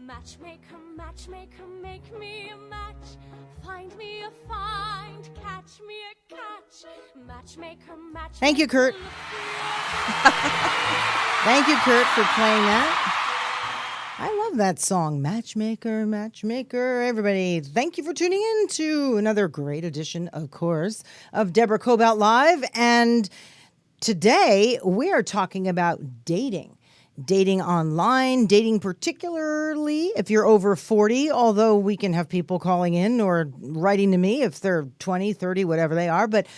Matchmaker, matchmaker, make me a match. Find me a find, catch me a catch. Matchmaker, matchmaker. Thank you, Kurt. Thank you, Kurt, for playing that. I love that song, Matchmaker, Matchmaker. Everybody, thank you for tuning in to another great edition, of course, of DeborahKobylt Live. And today we are talking about dating. Dating online, dating particularly if you're over 40, although we can have people calling in or writing to me if they're 20, 30, whatever they are. But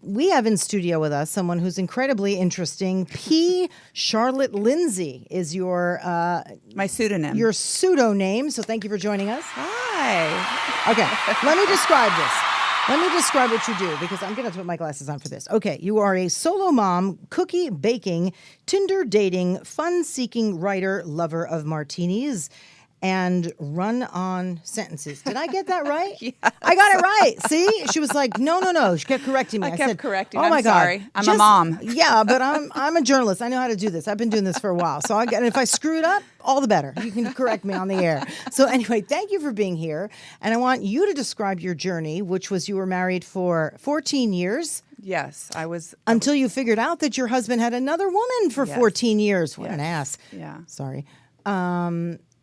we have in studio with us someone who's incredibly interesting. P. Charlotte Lindsay is your... my pseudonym. Your pseudo name. So thank you for joining us. Hi. Okay, let me describe this. Let me describe what you do, because I'm going to put my glasses on for this. Okay, you are a solo mom, cookie baking, Tinder dating, fun-seeking writer, lover of martinis, and run-on sentences. Did I get that right? Yes. I got it right. See? She was like, no. She kept correcting me. I kept said, correcting. Oh, I'm my sorry. God. I'm a mom. Yeah, but I'm a journalist. I know how to do this. I've been doing this for a while. So and if I screw it up, all the better. You can correct me on the air. So anyway, thank you for being here. And I want you to describe your journey, which was you were married for 14 years. Yes, I was. Until you figured out that your husband had another woman for 14 years. What an ass. Yeah. Sorry.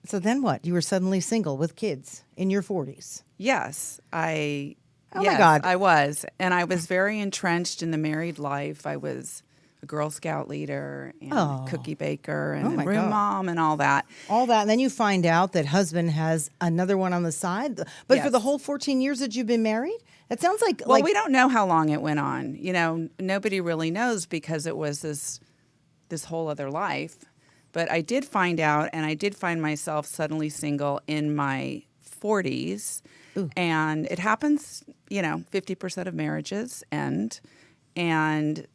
So then what? You were suddenly single with kids in your 40s. Yes, Oh my God. I was. And I was very entrenched in the married life. I was a Girl Scout leader and a cookie baker and a room mom and all that. All that. And then you find out that husband has another one on the side. But for Yes. the whole 14 years that you've been married? That sounds like... Well, we don't know how long it went on. You know, nobody really knows because it was this whole other life. But I did find out, and I did find myself suddenly single in my 40s. Ooh. And it happens, 50% of marriages end. And,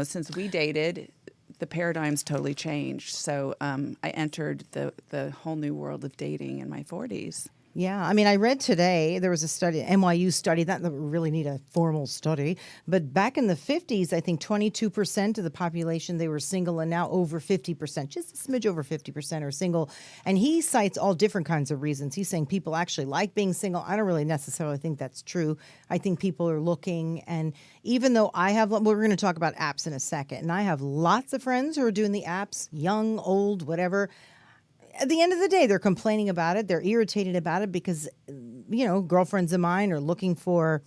since we dated, the paradigm's totally changed. So I entered the whole new world of dating in my 40s. Yeah, I mean, I read today, there was a study, NYU study, not that we really need a formal study, but back in the 50s, I think 22% of the population, they were single, and now over 50%, just a smidge over 50% are single. And he cites all different kinds of reasons. He's saying people actually like being single. I don't really necessarily think that's true. I think people are looking, and even though we're going to talk about apps in a second, and I have lots of friends who are doing the apps, young, old, whatever. At the end of the day, they're complaining about it. They're irritated about it because, girlfriends of mine are looking for,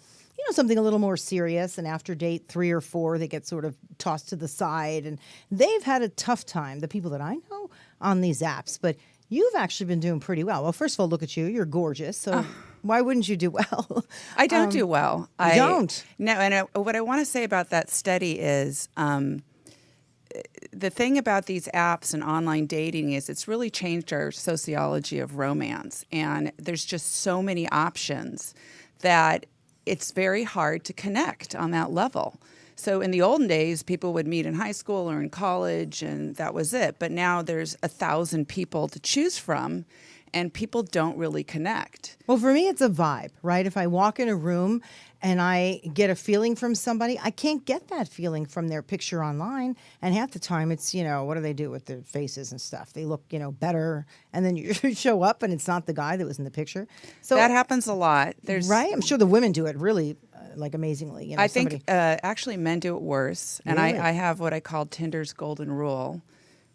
something a little more serious. And after date 3 or 4, they get sort of tossed to the side. And they've had a tough time, the people that I know, on these apps. But you've actually been doing pretty well. Well, first of all, look at you. You're gorgeous. So why wouldn't you do well? I don't do well. I don't? No, and what I want to say about that study is... the thing about these apps and online dating is it's really changed our sociology of romance. And there's just so many options that it's very hard to connect on that level. So in the olden days, people would meet in high school or in college, and that was it. But now there's 1,000 people to choose from, and people don't really connect. Well, for me, it's a vibe, right? If I walk in a room and I get a feeling from somebody, I can't get that feeling from their picture online. And half the time it's, what do they do with their faces and stuff? They look, better. And then you show up and it's not the guy that was in the picture. So that happens a lot. Right? I'm sure the women do it really amazingly. I think actually men do it worse. And Really? I have what I call Tinder's golden rule,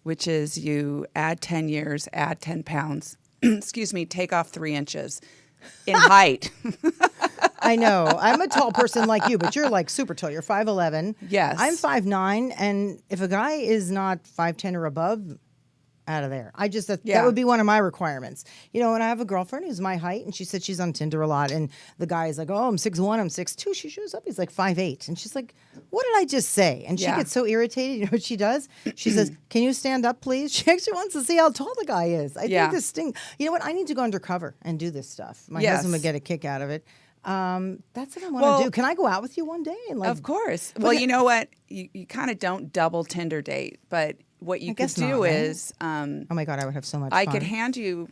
which is you add 10 years, add 10 pounds. Excuse me, take off 3 inches in height. I know. I'm a tall person like you, but you're like super tall. You're 5'11". Yes. I'm 5'9", and if a guy is not 5'10" or above, out of there. That would be one of my requirements. And I have a girlfriend who's my height, and she said she's on Tinder a lot, and the guy is like, oh, I'm 6'1", I'm 6'2". She shows up, he's like 5'8", and she's like, what did I just say? And she gets so irritated. You know what she does? She says, can you stand up, please? She actually wants to see how tall the guy is. I think this thing, you know what? I need to go undercover and do this stuff. My husband would get a kick out of it. That's what I want to do. Can I go out with you one day? And of course. Well, you know what? You kind of don't double Tinder date, but what you I could guess do not, right? is, Oh my God, I would have so much I fun. could hand you,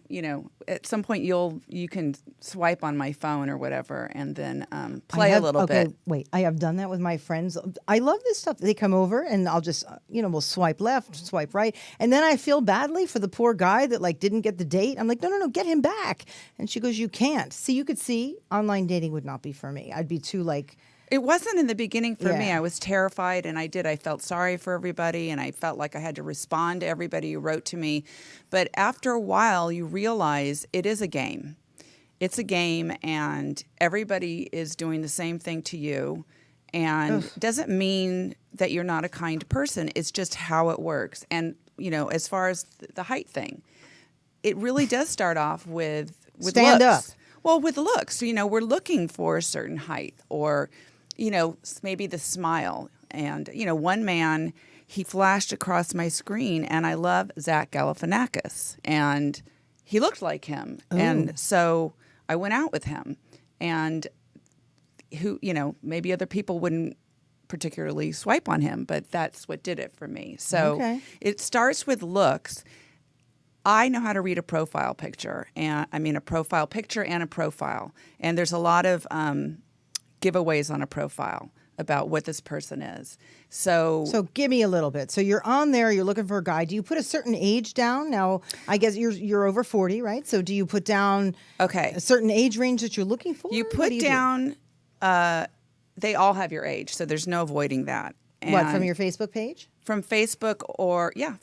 at some point you can swipe on my phone or whatever, and then play a little okay, bit. wait. I have done that with my friends. I love this stuff. They come over and I'll just, we'll swipe left, swipe right. And then I feel badly for the poor guy that like didn't get the date. I'm like, no, get him back. And she goes, you can't. See, you could see online dating would not be for me. I'd be too like, It wasn't in the beginning for me. Yeah. I was terrified, and I felt sorry for everybody, and I felt like I had to respond to everybody who wrote to me. But after a while, you realize it is a game. It's a game, and everybody is doing the same thing to you. And doesn't mean that you're not a kind person. It's just how it works. And, as far as the height thing, it really does start off with Stand looks. up. Well, with looks, we're looking for a certain height, or maybe the smile. And, one man, he flashed across my screen, and I love Zach Galifianakis, and he looked like him. Oh. And so I went out with him, and maybe other people wouldn't particularly swipe on him, but that's what did it for me. So It starts with looks. I know how to read a profile picture, and a profile picture and a profile. And there's a lot of giveaways on a profile about what this person is. So give me a little bit. So you're on there, you're looking for a guy. Do you put a certain age down? Now, I guess you're over 40, right? So do you put down a certain age range that you're looking for? You put down, they all have your age, so there's no avoiding that. And what, from your Facebook page? From Facebook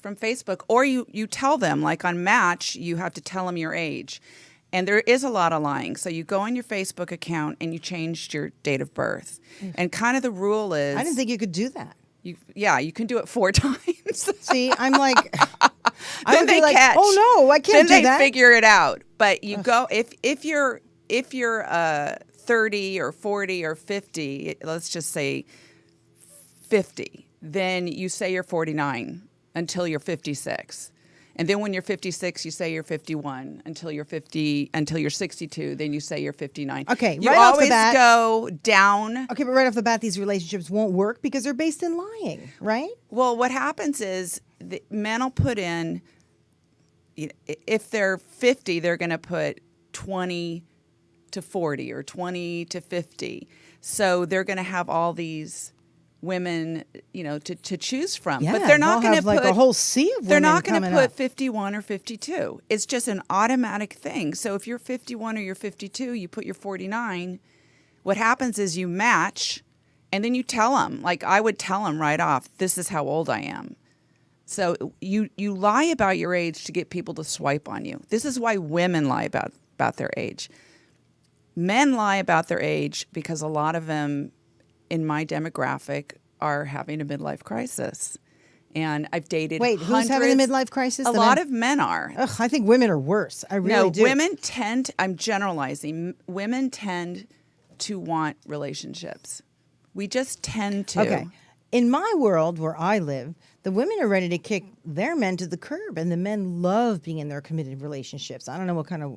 from Facebook. Or you tell them, like on Match, you have to tell them your age. And there is a lot of lying. So you go on your Facebook account and you changed your date of birth. And kind of the rule is... I didn't think you could do that. You can do it 4 times. See, I'm like... then they catch. Oh, no, I can't do that. Then they figure it out. But you go... If you're 30 or 40 or 50, let's just say 50, then you say you're 49 until you're 56. And then when you're 56, you say you're 51 until you're 62. Then you say you're 59. Okay, you right off the always bat, go down. Okay, but right off the bat, these relationships won't work because they're based in lying, right? Well, what happens is the men will put in, if they're 50, they're going to put 20 to 40 or 20 to 50. So they're going to have all these women, to choose from. Yeah, but they're not going to put like a whole sea of women. They're not going to put up. 51 or 52. It's just an automatic thing. So if you're 51 or you're 52, you put your 49. What happens is you match, and then you tell them. Like I would tell them right off, this is how old I am. So you lie about your age to get people to swipe on you. This is why women lie about their age. Men lie about their age because a lot of them in my demographic are having a midlife crisis. And I've dated Wait, who's having a midlife crisis? A lot of men are. Ugh, I think women are worse. I really do. Women tend, I'm generalizing, women tend to want relationships. We just tend to. Okay. In my world where I live, the women are ready to kick their men to the curb, and the men love being in their committed relationships. I don't know what kind of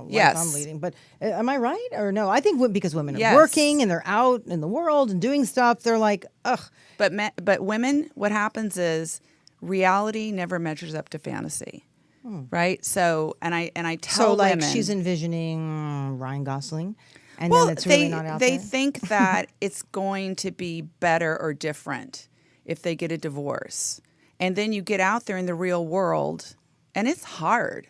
life I'm leading, but am I right or no? I think because women are working and they're out in the world and doing stuff, they're like, ugh. But women, what happens is reality never measures up to fantasy, right? So and I tell like women, she's envisioning Ryan Gosling. And well, then it's really not out they there? think that it's going to be better or different if they get a divorce. And then you get out there in the real world, and it's hard.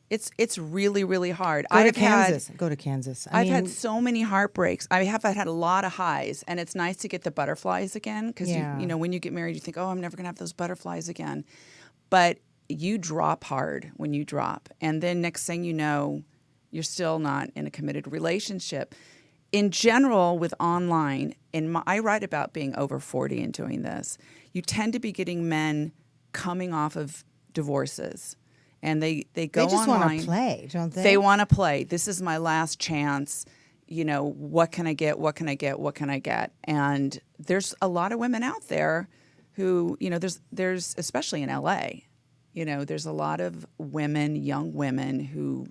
It's really, really hard. Go to Kansas. I've had so many heartbreaks. I have had a lot of highs, and it's nice to get the butterflies again because, when you get married, you think, oh, I'm never going to have those butterflies again. But you drop hard when you drop. And then next thing you know, you're still not in a committed relationship. In general, with online, I write about being over 40 and doing this. You tend to be getting men coming off of divorces, and they go online. They just want to play, don't they? They want to play. This is my last chance. What can I get? What can I get? What can I get? And there's a lot of women out there who, there's especially in LA, there's a lot of women, young women who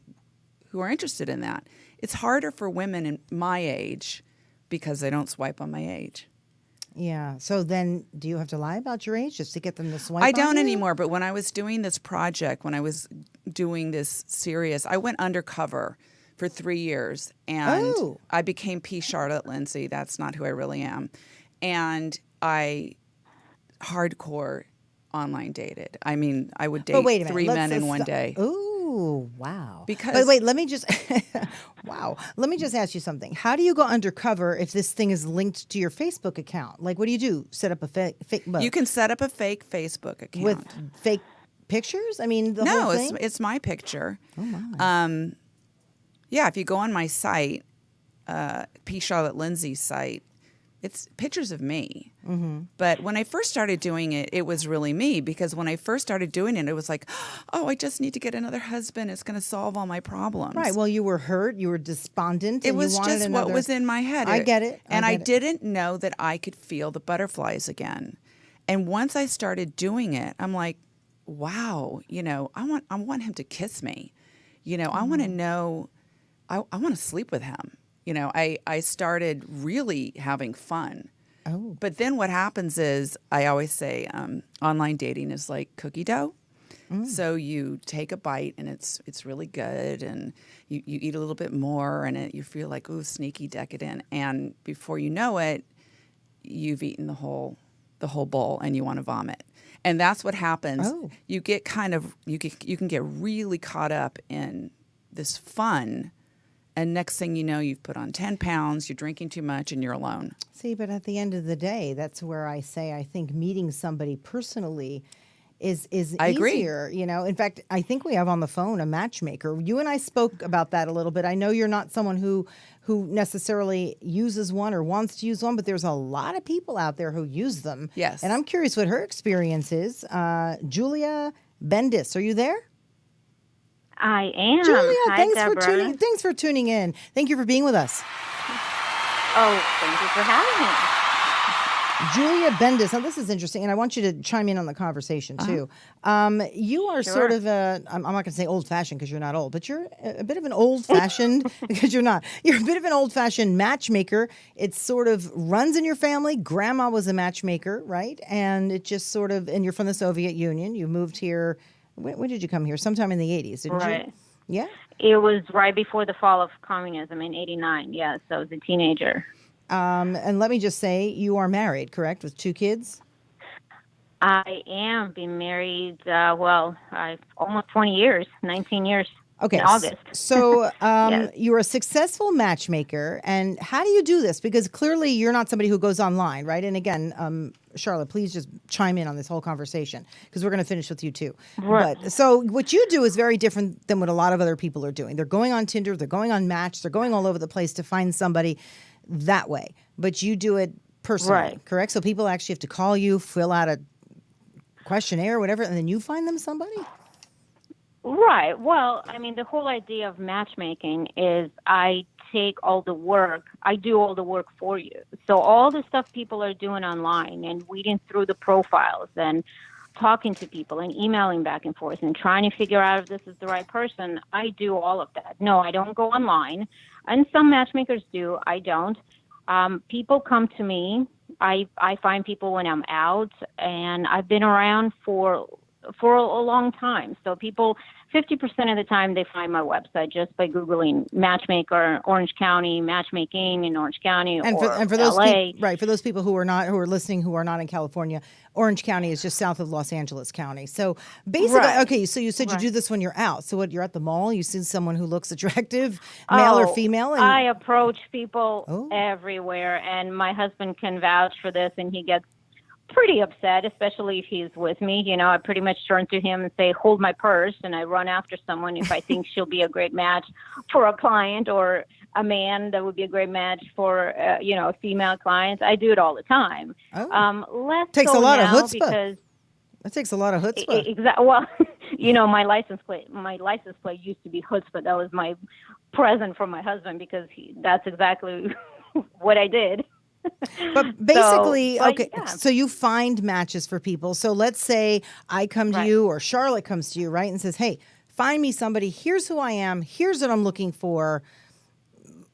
are interested in that. It's harder for women in my age because they don't swipe on my age. Yeah. So then do you have to lie about your age just to get them to swipe I on don't you? anymore, but when I was doing this project, when I was doing this series, I went undercover for 3 years, and Oh. I became P. Charlotte Lindsay. That's not who I really am. And I hardcore online dated. I mean, I would But date wait a minute. 3 men in one day. Ooh, wow. Because- But wait, let me just wow. Let me just ask you something. How do you go undercover if this thing is linked to your Facebook account? Like, what do you do? Set up a fake You can set up a fake Facebook account. with fake pictures? I mean, the No, whole thing? it's my picture. Oh my. Yeah, if you go on my site, P. Charlotte Lindsay's site, it's pictures of me. Mm-hmm. But when I first started doing it, it was really me, because when I first started doing it, it was like, oh, I just need to get another husband. It's going to solve all my problems. Right. Well, you were hurt. You were despondent. It and was you wanted just another... what was in my head. I get it. And I get it. didn't know that I could feel the butterflies again. And once I started doing it, I'm like, wow, I want him to kiss me. I want to know, I want to sleep with him. I started really having fun. Oh. But then what happens is, I always say, online dating is like cookie dough. So you take a bite and it's really good, and you eat a little bit more, and you feel like, ooh, sneaky decadent. And before you know it, you've eaten the whole bowl and you want to vomit. And that's what happens. Oh. You get you can get really caught up in this fun. And next thing you know, you've put on 10 pounds, you're drinking too much, and you're alone. See, but at the end of the day, that's where I say I think meeting somebody personally is I agree. easier. In fact, I think we have on the phone a matchmaker. You and I spoke about that a little bit. I know you're not someone who necessarily uses one or wants to use one, but there's a lot of people out there who use them. Yes. And I'm curious what her experience is. Julia Bendis, are you there? I am. Julia, Hi, thanks Deborah. for tuning in. Thank you for being with us. Oh, thank you for having me. Julia Bendis. Now, this is interesting, and I want you to chime in on the conversation, too. You are Sure. sort of I'm not going to say old-fashioned because you're not old, but you're a bit of an old-fashioned, because you're not. You're a bit of an old-fashioned matchmaker. It sort of runs in your family. Grandma was a matchmaker, right? And it just sort of, and you're from the Soviet Union. You moved here. When did you come here? Sometime in the 80s, didn't Right. you? Yeah? It was right before the fall of communism in '89. Yes, I was a teenager. And let me just say, you are married, correct, with 2 kids? I am been married, almost 20 years, 19 years Okay. in August. So Yes. you're a successful matchmaker. And how do you do this? Because clearly you're not somebody who goes online, right? And again, Charlotte, please just chime in on this whole conversation because we're going to finish with you too. Right. But so what you do is very different than what a lot of other people are doing. They're going on Tinder, they're going on Match, they're going all over the place to find somebody that way. But you do it personally, Right. correct? So people actually have to call you, fill out a questionnaire or whatever, and then you find them somebody? Right. Well, I mean, the whole idea of matchmaking is I take all the work. I do all the work for you. So all the stuff people are doing online and weeding through the profiles and talking to people and emailing back and forth and trying to figure out if this is the right person, I do all of that. No, I don't go online. And some matchmakers do. I don't. People come to me. I find people when I'm out, and I've been around for a long time. So people, 50% of the time, they find my website just by Googling matchmaker, Orange County, matchmaking in Orange County, And or for those LA. right, for those people who are listening who are not in California, Orange County is just south of Los Angeles County. So basically, Right. okay, so you said Right. you do this when you're out. So what, you're at the mall, you see someone who looks attractive, male or female, and I approach people Oh. everywhere, and my husband can vouch for this, and he gets pretty upset, especially if he's with me. You know, I pretty much turn to him and say, hold my purse, and I run after someone if I think she'll be a great match for a client or a man that would be a great match for, a female client. I do it all the time. Oh. Less Takes so a lot of now chutzpah. because that takes a lot of chutzpah. Exactly. Well, my license plate used to be chutzpah. That was my present from my husband because that's exactly what I did. But basically, So, but okay, yeah. so you find matches for people. So let's say I come to Right. you or Charlotte comes to you, right, and says, hey, find me somebody. Here's who I am. Here's what I'm looking for.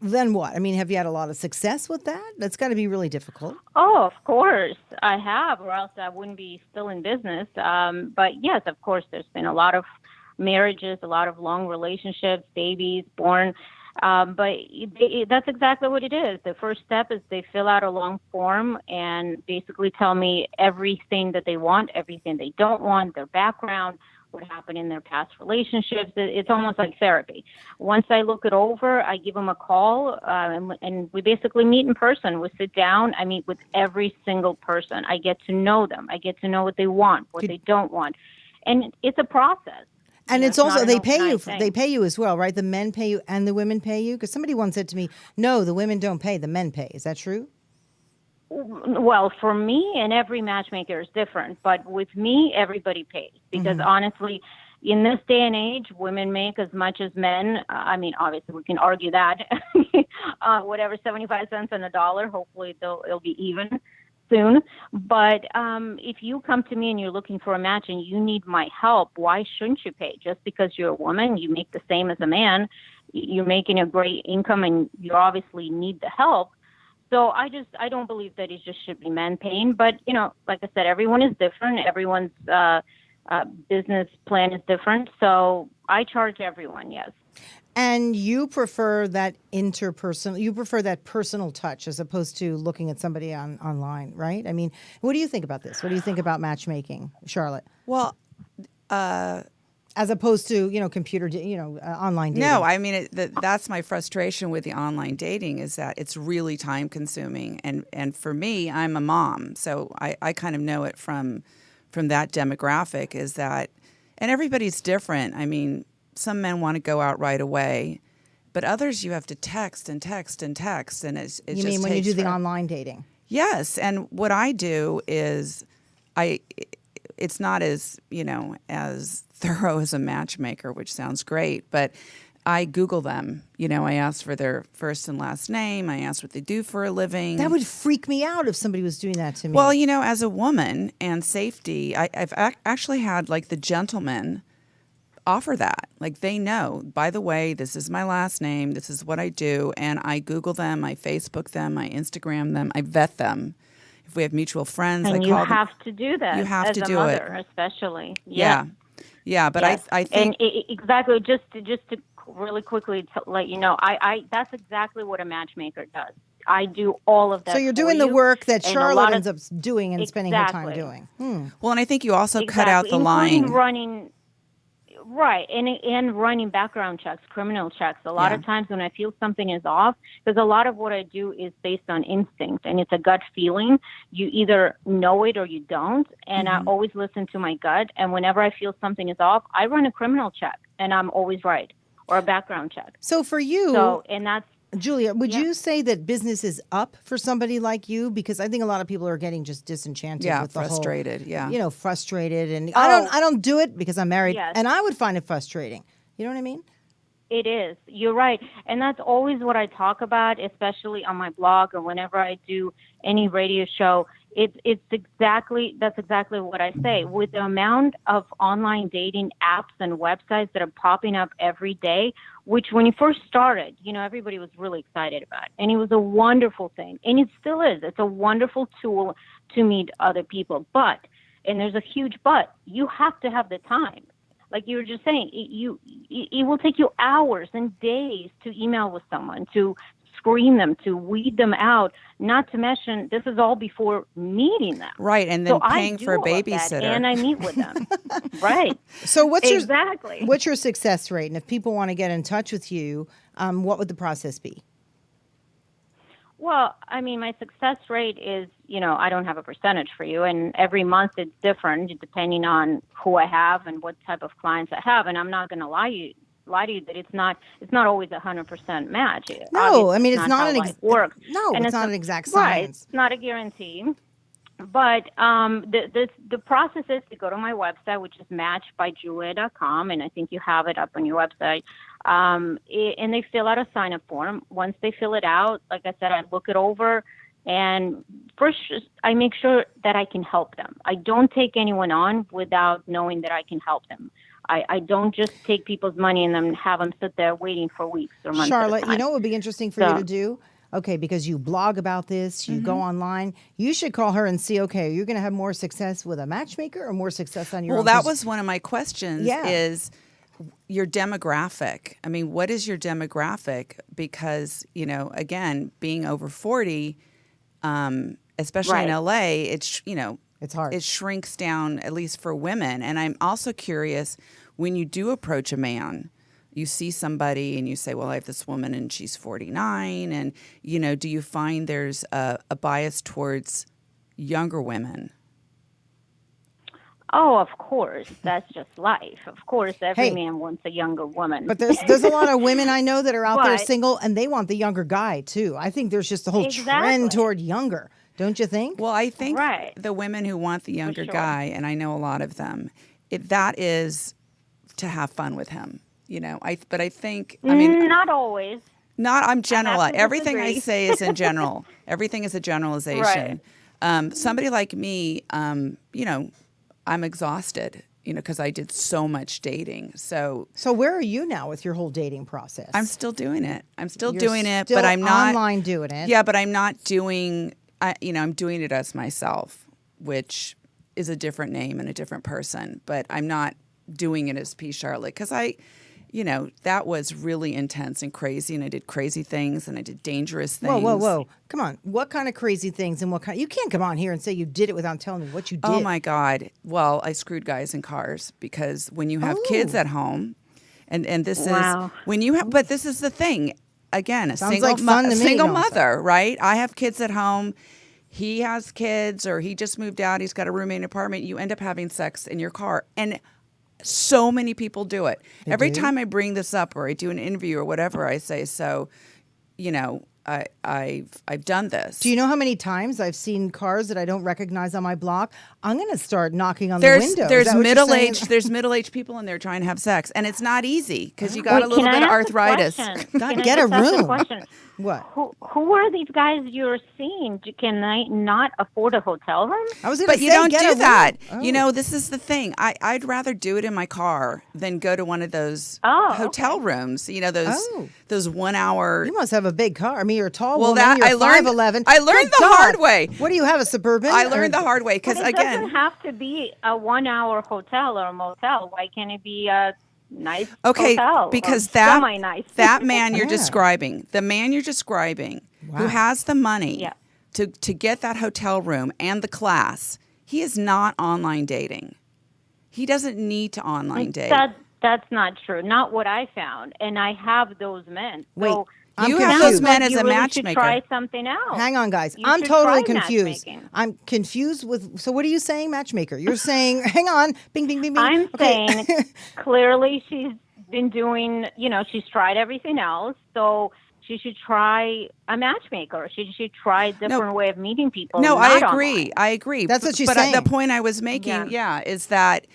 then what? I mean, have you had a lot of success with that? That's got to be really difficult. Oh, of course I have, or else I wouldn't be still in business. But yes, of course, there's been a lot of marriages, a lot of long relationships, babies born. But that's exactly what it is. The first step is they fill out a long form and basically tell me everything that they want, everything they don't want, their background, what happened in their past relationships. It's almost like therapy. Once I look it over, I give them a call, and we basically meet in person. We sit down. I meet with every single person. I get to know them. I get to know what they want, what they don't want. And it's a process. And You know, it's also not they an pay you. overnight thing. They pay you as well, right? The men pay you and the women pay you. Because somebody once said to me, "No, the women don't pay. The men pay." Is that true? Well, for me, and every matchmaker is different, but with me, everybody pays because honestly, in this day and age, women make as much as men. I mean, obviously, we can argue that. Whatever, 75 cents on a dollar. Hopefully, it'll be even soon. But if you come to me and you're looking for a match and you need my help, why shouldn't you pay? Just because you're a woman, you make the same as a man. You're making a great income, and you obviously need the help. So I don't believe that it just should be men paying. But, you know, like I said, everyone is different. Everyone's business plan is different. So I charge everyone, yes. And you prefer that interpersonal, you prefer that personal touch as opposed to looking at somebody online, right? I mean, what do you think about this? What do you think about matchmaking, Charlotte? Well, As opposed to, computer, online dating. no, I mean, that's my frustration with the online dating is that it's really time consuming. And for me, I'm a mom, so I kind of know it from that demographic is that, and everybody's different. I mean, some men want to go out right away, but others you have to text and text and text. And it You just mean when you takes do the forever. online dating? Yes, and what I do is it's not as, as thorough as a matchmaker, which sounds great, but I Google them. I ask for their first and last name. I ask what they do for a living. That would freak me out if somebody was doing that to me. Well, as a woman and safety, I've actually had like the gentlemen offer that. Like they know, by the way, this is my last name. This is what I do. And I Google them. I Facebook them. I Instagram them. I vet them. If we have mutual friends, And I you call have them. to do that You have as to a do mother, it. especially. Yeah. Yeah, but Yes. I think and exactly just to really quickly to let you know, I that's exactly what a matchmaker does. I do all of that. so you're for doing the you, work that and a Charlotte lot of- ends up doing and spending her time Exactly. doing. well, and I think you also cut out the including line. running. Right, and running background checks, criminal checks. A lot Yeah. of times when I feel something is off, because a lot of what I do is based on instinct, and it's a gut feeling. You either know it or you don't, and I always listen to my gut. And whenever I feel something is off, I run a criminal check, and I'm always right, or a background check. So for you, So, and that's Julia, would Yeah. you say that business is up for somebody like you? Because I think a lot of people are getting just disenchanted Yeah, with the frustrated. whole, Yeah. frustrated. And Oh. I don't do it because I'm married, Yes. and I would find it frustrating. You know what I mean? It is. You're right. And that's always what I talk about, especially on my blog or whenever I do any radio show. That's exactly what I say. With the amount of online dating apps and websites that are popping up every day, which when it first started, everybody was really excited about. And it was a wonderful thing. And it still is. It's a wonderful tool to meet other people. But, and there's a huge but, you have to have the time. Like you were just saying, it will take you hours and days to email with someone, to screen them, to weed them out, not to mention this is all before meeting them. Right, and then So paying I do for a all of that, babysitter. and I meet with them. Right. So Exactly. what's your success rate? And if people want to get in touch with you, what would the process be? Well, I mean, my success rate is, I don't have a percentage for you, and every month it's different depending on who I have and what type of clients I have. And I'm not going to lie to you that it's not always 100% match. No, Obviously, I mean it's not how an life works. no, And it's not an exact Right, science. it's not a guarantee. But the process is to go to my website, which is matchbyjulia.com, and I think you have it up on your website. And they fill out a sign-up form. Once they fill it out, like I said, I look it over, and first I make sure that I can help them. I don't take anyone on without knowing that I can help them. I don't just take people's money and then have them sit there waiting for weeks or months. Charlotte, at a time. you know what would be interesting for you to do? Okay, because you blog about this, you go online, you should call her and see, okay, you're going to have more success with a matchmaker or more success on your own? Well, that was one of my questions Yeah. is your demographic. I mean, what is your demographic? Because, you know, again, being over 40, especially in LA, it's, you know, it's hard. It shrinks down, at least for women. And I'm also curious, when you do approach a man, you see somebody and you say, well, I have this woman and she's 49. And, you know, do you find there's a bias towards younger women? Oh, of course. That's just life. Of course, every Hey. man wants a younger woman. But there's a lot of women I know that are out there But- single, and they want the younger guy, too. I think there's just a whole Exactly. trend toward younger. Don't you think? Well, I think Right. the women who want the younger sure. guy, and I know a lot of them, that is to have fun with him. You know, but I think, I mean, Not always. I'm general. have to Everything I disagree. say is in general. Everything is a generalization. Somebody like me, you know, I'm exhausted, you know, because I did so much dating. So where are you now with your whole dating process? I'm still doing it. I'm still You're doing it, still but I'm not online doing it. Yeah, but I'm not doing. You know, I'm doing it as myself, which is a different name and a different person. But I'm not doing it as P. Charlotte because you know, that was really intense and crazy, and I did crazy things and I did dangerous things. Whoa. Come on. What kind of crazy things and what kind? You can't come on here and say you did it without telling me what you did. Oh my God. Well, I screwed guys in cars because when you have kids at home, and this Wow. is when you have, but this is the thing. Again, a Sounds single, like fun to a me. single No, I'm mother, right? I have kids at home. He has kids, or he just moved out. He's got a roommate in an apartment. You end up having sex in your car, and so many people do it. Every do? time I bring this up, or I do an interview, or whatever, I say, so, you know, I've done this. Do you know how many times I've seen cars that I don't recognize on my block? I'm going to start knocking on the There's window. Is there's that what you're saying? there's middle-aged people in there trying to have sex, and it's not easy because you got a Wait, little can bit I of ask a arthritis. question? God, Can I get a just ask room. question? What? Who are these guys you're seeing? Can they not afford a hotel room? I was going to But say, you don't get a do room. that. Oh. You know, this is the thing. I'd rather do it in my car than go to one of those Oh, hotel okay. rooms. You know, Oh. those 1 hour. You must have a big car. I mean, you're a tall Well, woman. that- You're I learned- 5'11". I learned Good the God. hard way. What do you have, a Suburban? I learned the hard way because But it again, doesn't have to be a 1 hour hotel or a motel. Why can't it be a nice okay, hotel? because or that semi-nice. that man you're Yeah. describing, the man you're describing, who Wow. has the money Yeah. to get that hotel room and the class, he is not online dating. He doesn't need to online date. That's not true. Not what I found. And I have those men. Wait, So I'm You have confused. those men like as you a really matchmaker. should try something else. Hang on, guys. You I'm should totally try confused. matchmaking. I'm confused with. So, what are you saying, matchmaker? You're saying, hang on, bing, bing, bing, bing. I'm Okay. saying clearly she's been doing, she's tried everything else. So she should try a matchmaker. She should try a different way of meeting people. No, not I agree. online. I agree. That's what she's but saying. the point I was making, Yeah. is that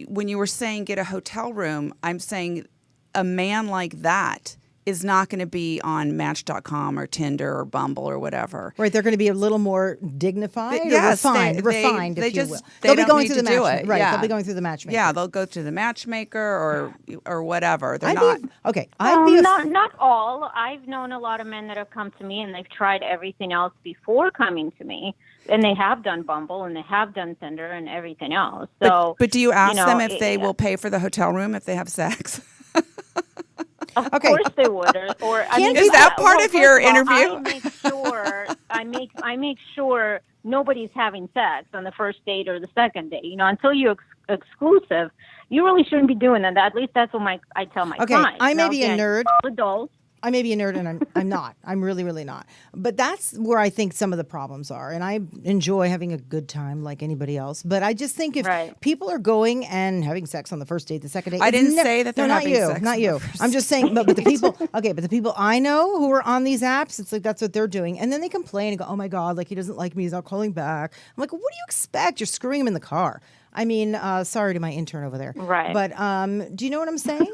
when you were saying get a hotel room, I'm saying a man like that is not going to be on Match.com or Tinder or Bumble or whatever. Right, they're going to be a little more dignified or Yes, refined, they if you just- will. they They'll be don't going need through the to do matchmaker. it. Right, Yeah. they'll be going through the matchmaker. Yeah, they'll go to the matchmaker or whatever. They're not. I'd be Not all. I've known a lot of men that have come to me and they've tried everything else before coming to me, and they have done Bumble and they have done Tinder and everything else. So, But do you ask them if they it- will pay for the hotel room if they have sex? Of Okay. course they would. Or I mean, Is that part well, of your first of all, interview? I make sure nobody's having sex on the first date or the second date. Until you're exclusive, you really shouldn't be doing that. At least that's what I tell my Okay, clients. I may Now, be a again, nerd. all adults. I may be a nerd, and I'm not. I'm really, really not. But that's where I think some of the problems are. And I enjoy having a good time like anybody else. But I just think if Right. people are going and having sex on the first date, the second date. I it's didn't say that they're no, not having you, sex not on you. the first I'm just saying. But the people. Okay, but the people I know who are on these apps, it's like that's what they're doing, and then they complain and go, "Oh my God, like he doesn't like me. He's not calling back." I'm like, "What do you expect? You're screwing him in the car." I mean, sorry to my intern over there. Right. But do you know what I'm saying?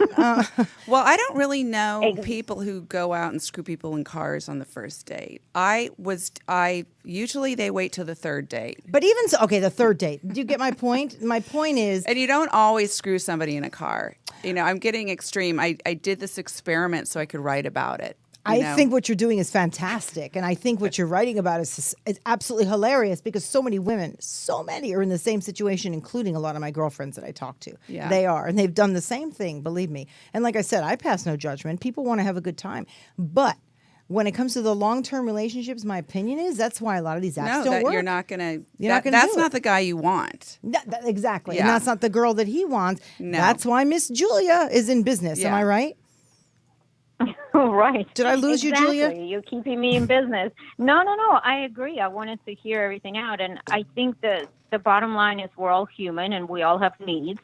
Well, I don't really know people who go out and screw people in cars on the first date. I usually they wait till the third date. But even so, okay, the third date. Do you get my point? My point is, And you don't always screw somebody in a car. You know, I'm getting extreme. I did this experiment so I could write about it. I think what you're doing is fantastic. And I think what you're writing about is absolutely hilarious because so many women, so many are in the same situation, including a lot of my girlfriends that I talk to. Yeah. They are. And they've done the same thing, believe me. And like I said, I pass no judgment. People want to have a good time. But when it comes to the long-term relationships, my opinion is that's why a lot of these apps don't work. You're not going to. do That's not it. the guy you want. Exactly. Yeah. And that's not the girl that he wants. No. That's why Miss Julia is in business. Am Yeah. I right? Right. Did I lose you, Exactly. Julia? You're keeping me in business. No. I agree. I wanted to hear everything out. And I think that the bottom line is we're all human and we all have needs.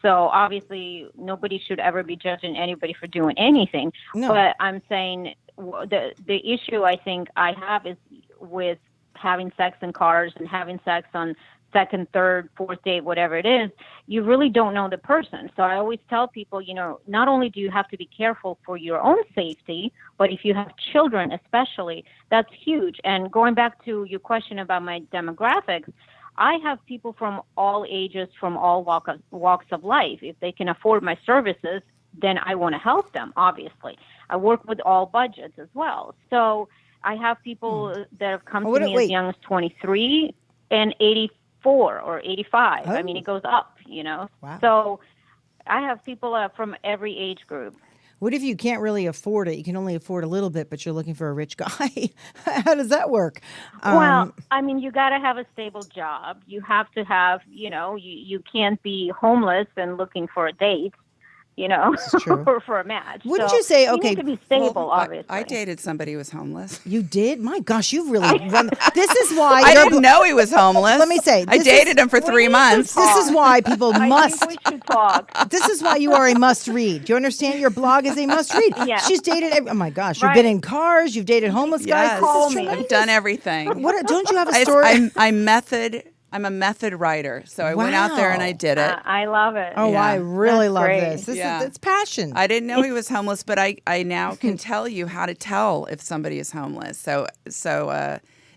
So obviously nobody should ever be judging anybody for doing anything. No. But I'm saying the issue I think I have is with having sex in cars and having sex on second, third, fourth date, whatever it is, you really don't know the person. So I always tell people, not only do you have to be careful for your own safety, but if you have children especially, that's huge. And going back to your question about my demographics, I have people from all ages, from all walks of life. If they can afford my services, then I want to help them, obviously. I work with all budgets as well. So I have people that have come to me as young as 23 and 84 or 85. I mean, it goes up, Wow. So I have people from every age group. What if you can't really afford it? You can only afford a little bit, but you're looking for a rich guy. How does that work? Well, I mean, you got to have a stable job. You have to have, you can't be homeless and looking for a date, true. or for a match. Wouldn't So you say, you okay, need to be stable, Well, obviously. I dated somebody who was homeless. You did? My gosh, you've really run. This is why I didn't know he was homeless. Let me say, I this dated him for 3 months. This is why people I must. think we should talk. This is why you are a must read. You understand? Your blog is a must read. Yeah. She's dated. Oh my gosh, you've Right. been in cars. You've dated homeless guys. Yes. This Call is me. tremendous. I've done everything. What? Don't you have a story? I'm a method writer, so I went out there and I did it. I love it. Oh, Yeah. I really That's love great. this. Yeah. It's passion. I didn't know he was homeless, but I now can tell you how to tell if somebody is homeless. So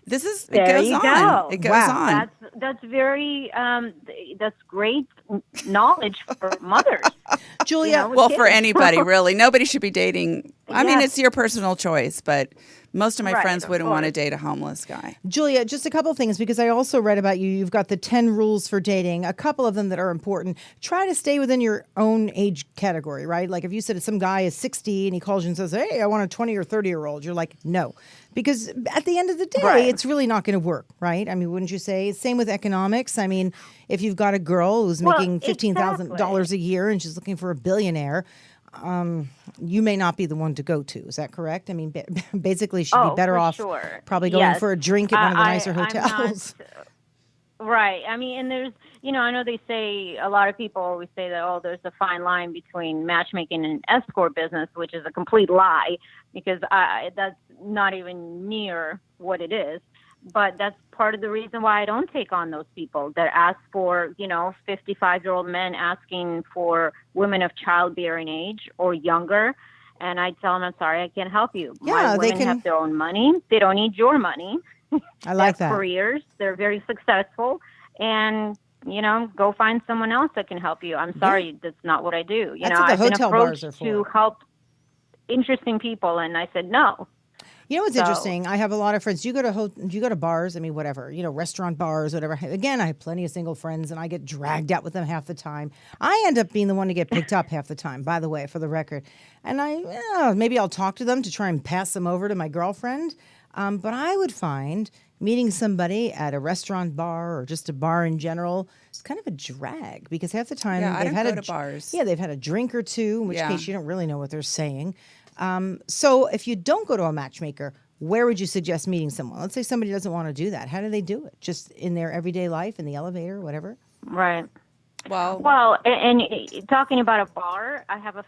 this is it There goes you on. go. It goes Wow. on. That's very that's great knowledge for mothers. Julia, with Well, kids. for anybody, really. Nobody should be dating. I mean, Yes. it's your personal choice, but most of my Right, friends of wouldn't want to course. date a homeless guy. Julia, just a couple of things because I also read about you. You've got the 10 rules for dating, a couple of them that are important. Try to stay within your own age category, right? Like if you said some guy is 60 and he calls you and says, hey, I want a 20 or 30-year-old, you're like, no. Because at the end of the day, Right. it's really not going to work, right? I mean, wouldn't you say? Same with economics. I mean, if you've got a girl who's Well, making $15,000 a year and she's looking for a billionaire, you may not be the one to go to. Is that correct? I mean, basically, she'd be better for off sure. probably going Yes. for a drink at one of the nicer I'm not- hotels. Right. I mean, and there's, I know they say, a lot of people always say that, there's a fine line between matchmaking and escort business, which is a complete lie because that's not even near what it is. But that's part of the reason why I don't take on those people that ask for, 55-year-old men asking for women of childbearing age or younger. And I tell them, I'm sorry, I can't help you. Yeah, My they women can- have their own money. They don't need your money. I like They have that. careers. They're very successful. And, go find someone else that can help you. I'm sorry, that's not what I do. That's what the I've been hotel bars approached are to for. help interesting people, and I said no. You know what's So- interesting? I have a lot of friends. You go to bars. I mean, whatever. Restaurant bars, whatever. Again, I have plenty of single friends, and I get dragged out with them half the time. I end up being the one to get picked up half the time. By the way, for the record, and maybe I'll talk to them to try and pass them over to my girlfriend. But I would find meeting somebody at a restaurant bar or just a bar in general is kind of a drag because half the time Yeah, I they've don't had go to bars. Yeah, they've had a drink or two, in which Yeah. case you don't really know what they're saying. So if you don't go to a matchmaker, where would you suggest meeting someone? Let's say somebody doesn't want to do that. How do they do it? Just in their everyday life, in the elevator, whatever? Right. Well, And talking about a bar, I have a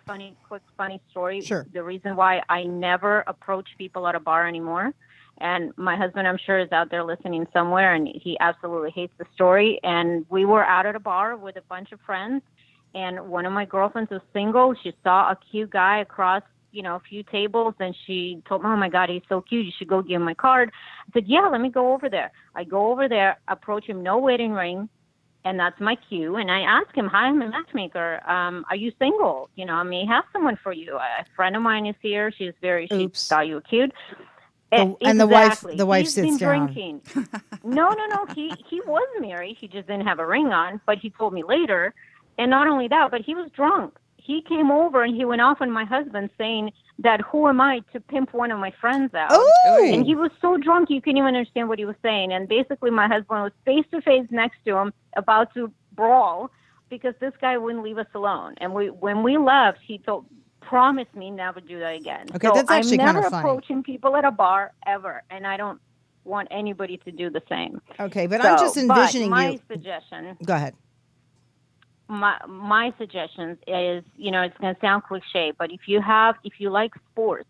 quick funny story. Sure. The reason why I never approach people at a bar anymore And my husband, I'm sure, is out there listening somewhere, and he absolutely hates the story. And we were out at a bar with a bunch of friends, and one of my girlfriends was single. She saw a cute guy across, a few tables, and she told me, "Oh my God, he's so cute. You should go give him my card." I said, "Yeah, let me go over there." I go over there, approach him, no wedding ring, and that's my cue. And I ask him, "Hi, I'm a matchmaker. Are you single? I may have someone for you. A friend of mine is here. She saw you were cute." And Exactly. the wife He's sits been down. Drinking. No. He was married. He just didn't have a ring on, but he told me later. And not only that, but he was drunk. He came over and he went off on my husband saying that who am I to pimp one of my friends out? Oh! And he was so drunk you couldn't even understand what he was saying. And basically my husband was face to face next to him about to brawl because this guy wouldn't leave us alone. And when we left, he promised me never do that again. Okay, so that's actually I'm kind never of funny. approaching people at a bar ever, and I don't want anybody to do the same. Okay, but I'm just envisioning my suggestion. Go ahead. My suggestions is, it's going to sound cliche, but if you like sports,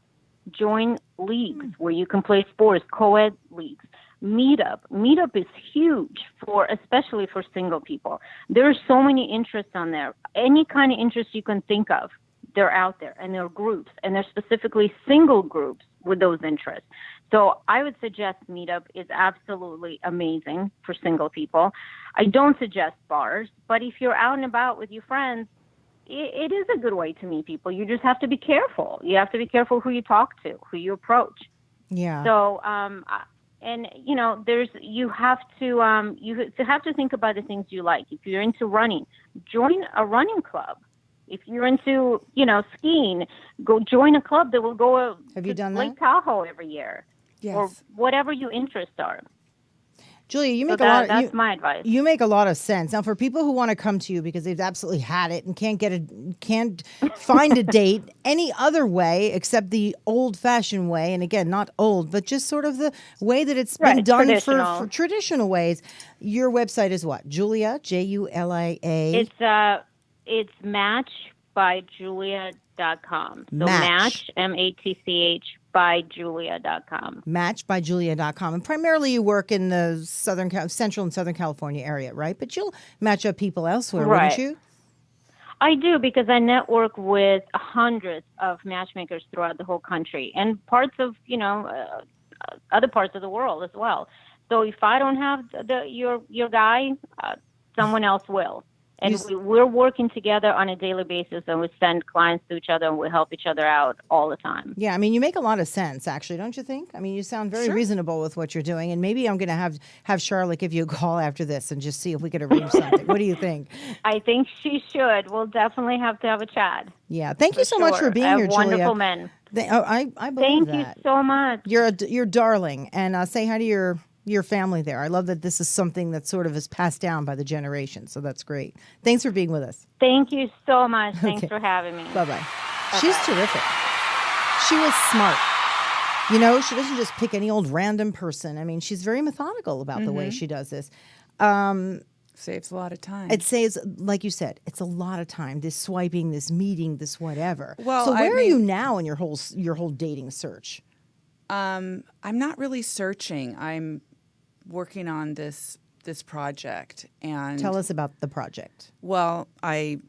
join leagues where you can play sports, co-ed leagues. Meetup is huge especially for single people. There are so many interests on there. Any kind of interest you can think of, they're out there, and there are groups, and they're specifically single groups with those interests. So I would suggest Meetup is absolutely amazing for single people. I don't suggest bars, but if you're out and about with your friends, it is a good way to meet people. You just have to be careful. You have to be careful who you talk to, who you approach. Yeah. So, and you have to think about the things you like. If you're into running, join a running club. If you're into, skiing, go join a club that will go Have you done Lake that? Tahoe every year. Yes. Or whatever your interests are. Julia, you So make a lot. That's my advice. You make a lot of sense. Now, for people who want to come to you because they've absolutely had it and can't find a date any other way except the old-fashioned way, and again, not old, but just sort of the way that it's been done for traditional ways. Your website is what? Julia, Julia. It's matchbyjulia.com. So Match. MATCH by Julia.com. Matchbyjulia.com. And primarily you work in the Central and Southern California area, right? But you'll match up people elsewhere, wouldn't you? I do, because I network with hundreds of matchmakers throughout the whole country and parts of, other parts of the world as well. So if I don't have your guy, someone else will. And we're working together on a daily basis, and we send clients to each other, and we help each other out all the time. Yeah, I mean, you make a lot of sense, actually, don't you think? I mean, you sound very reasonable with what you're doing, and maybe I'm going to have Charlotte give you a call after this and just see if we could arrange something. What do you think? I think she should. We'll definitely have to have a chat. Yeah, thank you so much for being here, Julia. Wonderful men. I believe Thank you so much. You're darling, and say hi to your family there. I love that this is something that sort of is passed down by the generation, so that's great. Thanks for being with us. Thank you so much. Thanks for having me. Bye-bye. Bye-bye. She's terrific. She was smart. She doesn't just pick any old random person. I mean, she's very methodical about the way she does this. Saves a lot of time. It saves, like you said, it's a lot of time. This swiping, this meeting, this whatever. Well, so where are you now in your whole dating search? I'm not really searching. I'm working on this project. And tell us about the project. Well, I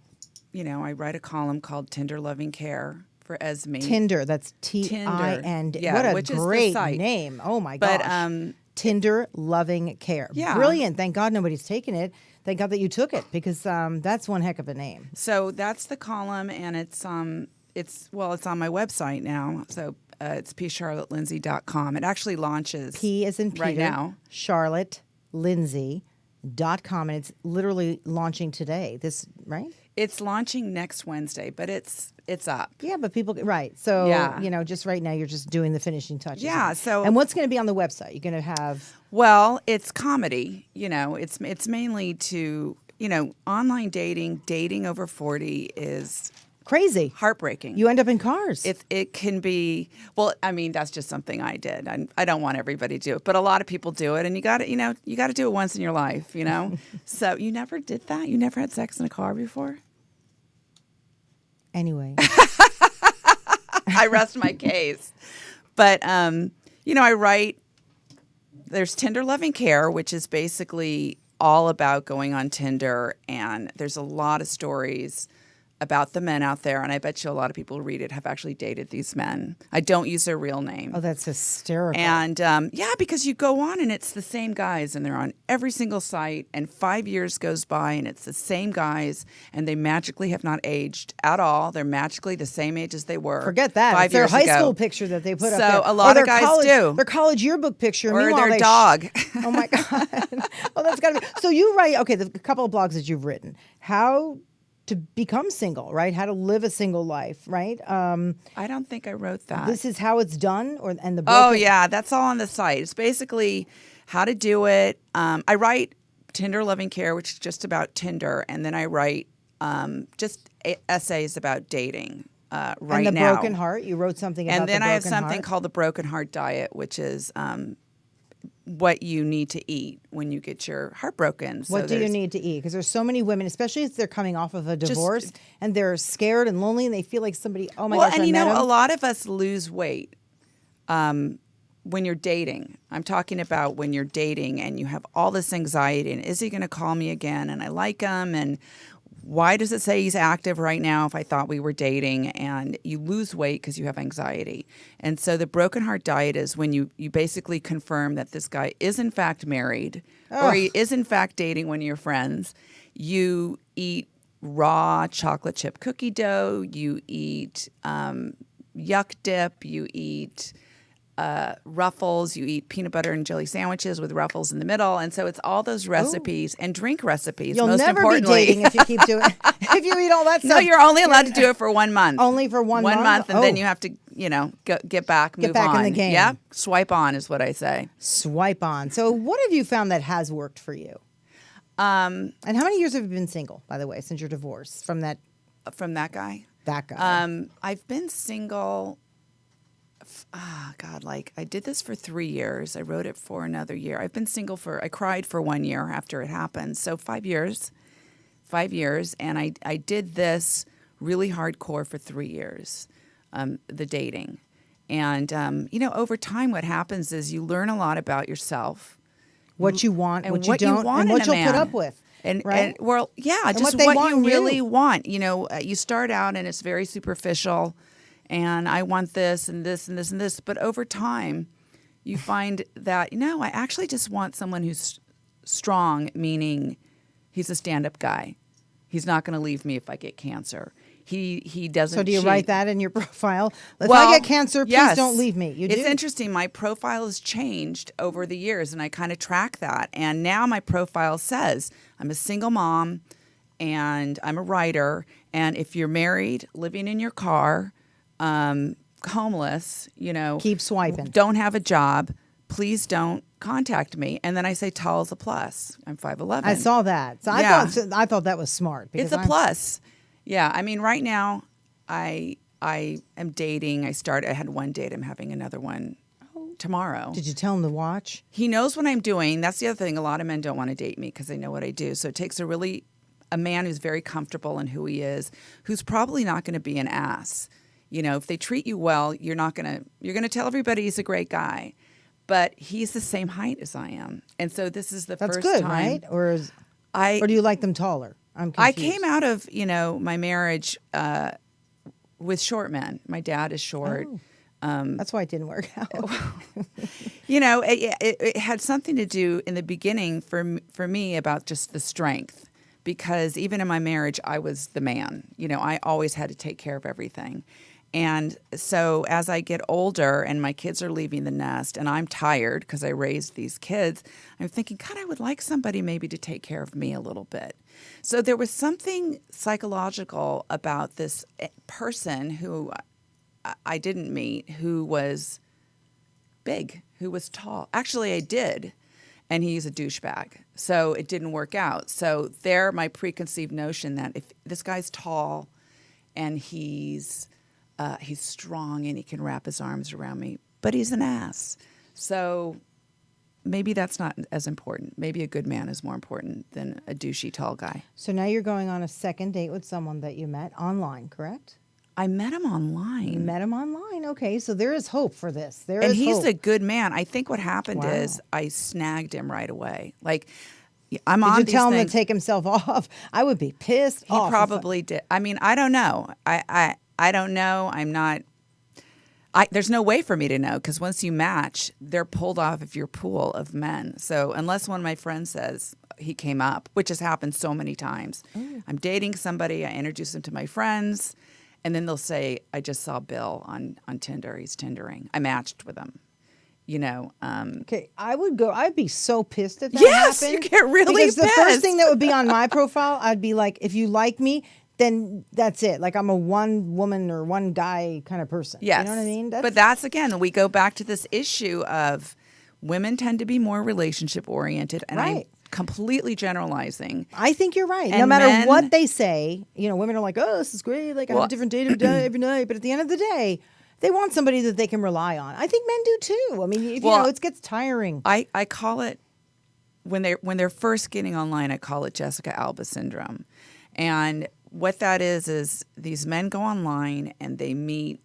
write a column called Tinder Loving Care for Esme. Tinder, that's Tind. Yeah, what a great name. Oh my gosh. But Tinder Loving Care. Yeah. Brilliant. Thank God nobody's taken it. Thank God that you took it, because that's one heck of a name. So that's the column, and it's on my website now. So it's pcharlottelindsay.com. It actually launches P as in Peter, right now. CharlotteLindsay.com, and it's literally launching today. Right? It's launching next Wednesday, but it's up. Yeah, but people right. So just right now you're just doing the finishing touches. Yeah. So and what's going to be on the website? You're going to have it's comedy. It's mainly to online dating over 40 is crazy, heartbreaking. You end up in cars. It can be. Well, I mean, that's just something I did. I don't want everybody to do it, but a lot of people do it, and you got to do it once in your life. So you never did that. You never had sex in a car before. Anyway, I rest my case. But I write There's Tinder Loving Care, which is basically all about going on Tinder, and there's a lot of stories about the men out there, and I bet you a lot of people who read it have actually dated these men. I don't use their real name. Oh, that's hysterical. And because you go on and it's the same guys, and they're on every single site, and 5 years goes by and it's the same guys, and they magically have not aged at all. They're magically the same age as they were. Forget that. 5 It's their years high ago. school picture that they put up So there. a lot Or of their guys do. Their college yearbook picture. Or Meanwhile, their they dog. Oh, my God. Well, that's got to be. So you write, okay, the couple of blogs that you've written. How to become single, right? How to live a single life, right? I don't think I wrote that. This is how it's done, and the book. Oh, yeah. That's all on the site. It's basically how to do it. I write Tinder Loving Care, which is just about Tinder. And then I write just essays about dating right now. And the broken heart. You wrote something about and then the I have broken something heart. called the Broken Heart Diet, which is what you need to eat when you get your heart broken. So What do you there's- need to eat? Because there's so many women, especially if they're coming off of a divorce and they're scared and lonely and they feel like somebody, oh my Well, gosh, and I you met know, him. a lot of us lose weight when you're dating. I'm talking about when you're dating and you have all this anxiety and is he going to call me again? And I like him. And why does it say he's active right now if I thought we were dating? And you lose weight because you have anxiety. And so the Broken Heart Diet is when you basically confirm that this guy is in fact married or he is in fact dating one of your friends. You eat raw chocolate chip cookie dough. You eat yuck dip. You eat Ruffles. You eat peanut butter and jelly sandwiches with Ruffles in the middle. And so it's all those recipes and drink recipes. You'll most never be importantly. dating if you keep doing if you eat all that stuff. No, you're only allowed to do it for 1 month. Only for one month? month, and then Oh. you have to, get back, move back in on. the game. Yeah, swipe on is what I say. Swipe on. So what have you found that has worked for you? And how many years have you been single, by the way, since your divorce from that From that guy. guy? I've been single. I did this for 3 years. I wrote it for another year. I've been single I cried for 1 year after it happened. So 5 years. 5 years. And I did this really hardcore for 3 years, the dating. And, over time, what happens is you learn a lot about yourself. what you want, And what you what you don't, want and in what a you'll put man. up with. And, right? just what they what want you in you. really want. You start out and it's very superficial, and I want this and this and this and this. But over time, you find that, I actually just want someone who's strong, meaning he's a stand-up guy. He's not going to leave me if I get cancer. He doesn't So do you cheat. write that in your profile? If Well, I get cancer, please yes. don't leave me. You It's do? interesting. My profile has changed over the years, and I kind of track that. And now my profile says I'm a single mom, and I'm a writer. And if you're married, living in your car, homeless, Keep swiping. don't have a job, please don't contact me. And then I say tall is a plus. I'm 5'11". I saw that. So Yeah. I thought that was smart. Because It's a plus. Yeah, I mean, right now, I am dating. I had one date. I'm having another one tomorrow. Did you tell him to watch? He knows what I'm doing. That's the other thing. A lot of men don't want to date me because they know what I do. So it takes a man who's very comfortable in who he is, who's probably not going to be an ass. If they treat you well, you're going to tell everybody he's a great guy. But he's the same height as I am. And so this is the That's first good, time. right? Or do you like them taller? I'm I confused. came out of, my marriage with short men. My dad is short. That's why it didn't work out. It had something to do in the beginning for me about just the strength, because even in my marriage, I was the man. I always had to take care of everything. And so as I get older and my kids are leaving the nest and I'm tired because I raised these kids, I'm thinking, God, I would like somebody maybe to take care of me a little bit. So there was something psychological about this person who I didn't meet, who was big, who was tall. Actually, I did. And he's a douchebag. So it didn't work out. So my preconceived notion that if this guy's tall and he's strong and he can wrap his arms around me, but he's an ass. So maybe that's not as important. Maybe a good man is more important than a douchey tall guy. So now you're going on a second date with someone that you met online, correct? I met him online. You met him online. Okay, so there is hope for this. And he's hope. a good man. I think what happened Wow. is I snagged him right away. Like, I'm Did on you these tell him things. to take himself off? I would be pissed He off. probably did. I mean, I don't know. I don't know. I'm not. There's no way for me to know because once you match, they're pulled off of your pool of men. So unless one of my friends says he came up, which has happened so many times, I'm dating somebody, I introduce them to my friends, and then they'll say, I just saw Bill on Tinder. He's Tindering. I matched with him. You know. Okay, I'd be so pissed if that Yes, happened. you get really because the first pissed. thing that would be on my profile, I'd be like, if you like me, then that's it. Like I'm a one woman or one guy kind of person. Yes. You know what I mean? But that's, again, we go back to this issue of women tend to be more relationship oriented. And I'm Right. completely generalizing. I think you're right. No And matter men- what they say, women are like, oh, this is great. Like I have Well- a different date every night. But at the end of the day, they want somebody that they can rely on. I think men do too. I mean, it gets tiring. I call it, when they're first getting online, I call it Jessica Alba syndrome. And what that is these men go online and they meet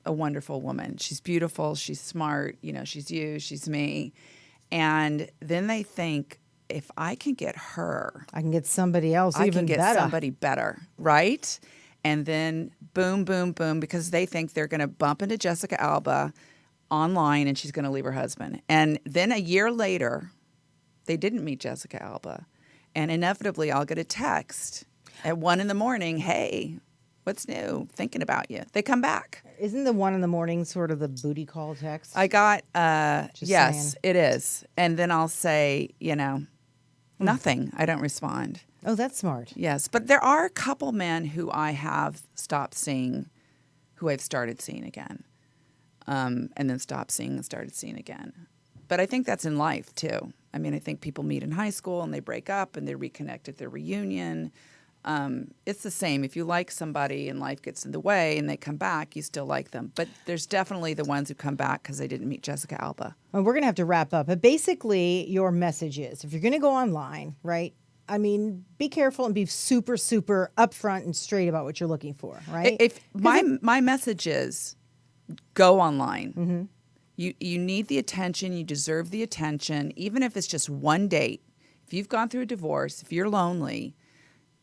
a wonderful woman. She's beautiful. She's smart. She's you. She's me. And then they think, if I can get her, I can get somebody else I even can get better. somebody better, right? And then boom, boom, boom, because they think they're going to bump into Jessica Alba online and she's going to leave her husband. And then a year later, they didn't meet Jessica Alba. And inevitably, I'll get a text at 1 a.m, hey, what's new? Thinking about you. They come back. Isn't the 1 a.m. sort of the booty call text? I got, Just yes, saying. it is. And then I'll say, nothing. I don't respond. Oh, that's smart. Yes, but there are a couple men who I have stopped seeing, who I've started seeing again, and then stopped seeing and started seeing again. But I think that's in life too. I mean, I think people meet in high school and they break up and they reconnect at their reunion. It's the same. If you like somebody and life gets in the way and they come back, you still like them. But there's definitely the ones who come back because they didn't meet Jessica Alba. Well, we're going to have to wrap up. But basically, your message is, if you're going to go online, right? I mean, be careful and be super, super upfront and straight about what you're looking for, right? If my message is, go online. Mm-hmm. You need the attention. You deserve the attention, even if it's just one date. If you've gone through a divorce, if you're lonely,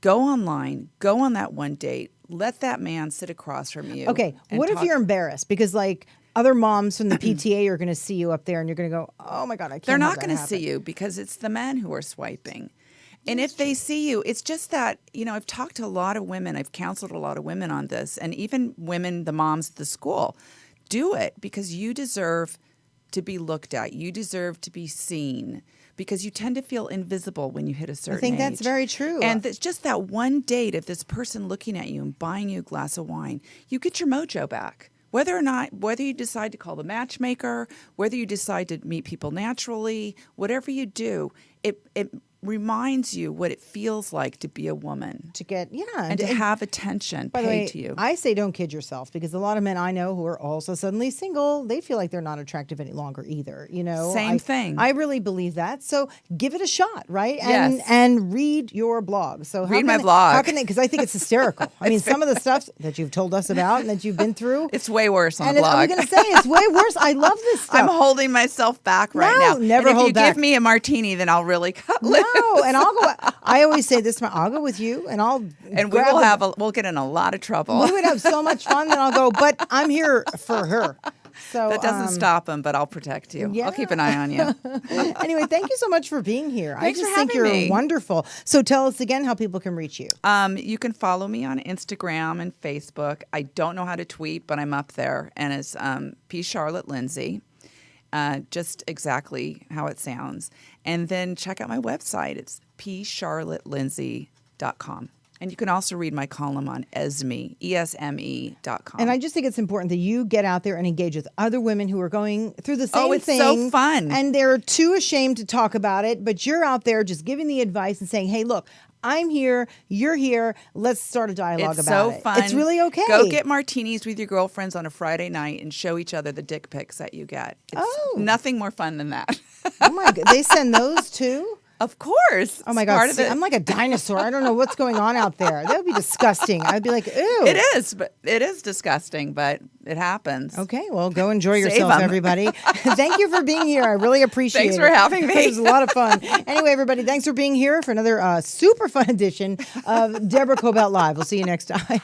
go online. Go on that one date. Let that man sit across from you. Okay, and what if talk- you're embarrassed? Because like other moms from the PTA are going to see you up there and you're going to go, oh my God, I can't They're have not that going to happen. see you because it's the men who are swiping. And if they see you, it's just that, I've talked to a lot of women. I've counseled a lot of women on this. And even women, the moms at the school, do it because you deserve to be looked at. You deserve to be seen because you tend to feel invisible when you hit a certain I think age. that's very true. And it's just that one date of this person looking at you and buying you a glass of wine, you get your mojo back. Whether you decide to call the matchmaker, whether you decide to meet people naturally, whatever you do, it reminds you what it feels like to be a woman to get, and to have attention by the paid way, to you. I say don't kid yourself because a lot of men I know who are also suddenly single, they feel like they're not attractive any longer either. Same thing. I really believe that. So give it a shot, right? Yes. And read your blog. So Read my blog. How can they? Because I think it's hysterical. I mean, some of the stuff that you've told us about and that you've been through. It's way worse on and the blog. I'm going to say it's way worse. I love this stuff. I'm holding myself back right No, now. never and if hold you back. give me a martini, then I'll really cut loose. No, and I'll go. I always say this. I'll go with you, and I'll And we grab will a- we'll get in a lot of trouble. We would have so much fun. Then I'll go. But I'm here for her. So That doesn't stop him, but I'll protect you. yeah. I'll keep an eye on you. Anyway, thank you so much for being here. Thanks I just for think having you're me. wonderful. So tell us again how people can reach you. You can follow me on Instagram and Facebook. I don't know how to tweet, but I'm up there, and it's P. Charlotte Lindsay, just exactly how it sounds. And then check out my website. It's pcharlottelindsay.com. And you can also read my column on esme.com. And I just think it's important that you get out there and engage with other women who are going through the same it's thing. so fun. And they're too ashamed to talk about it, but you're out there just giving the advice and saying, hey, look, I'm here, you're here, let's start a dialogue It's about so it. fun. It's really okay. Go get martinis with your girlfriends on a Friday night and show each other the dick pics that you get. It's nothing more fun than that. Oh my God. They send those too? Of course. Oh my It's God. part of it. I'm like a dinosaur. I don't know what's going on out there. That would be disgusting. I'd be like, ew. It is, but it is disgusting, but it happens. Okay, well, go enjoy Save yourself, 'em. Everybody. Thank you for being here. I really appreciate it. Thanks for having me. It was a lot of fun. Anyway, everybody, thanks for being here for another super fun edition of Deborah Kobylt Live. We'll see you next time.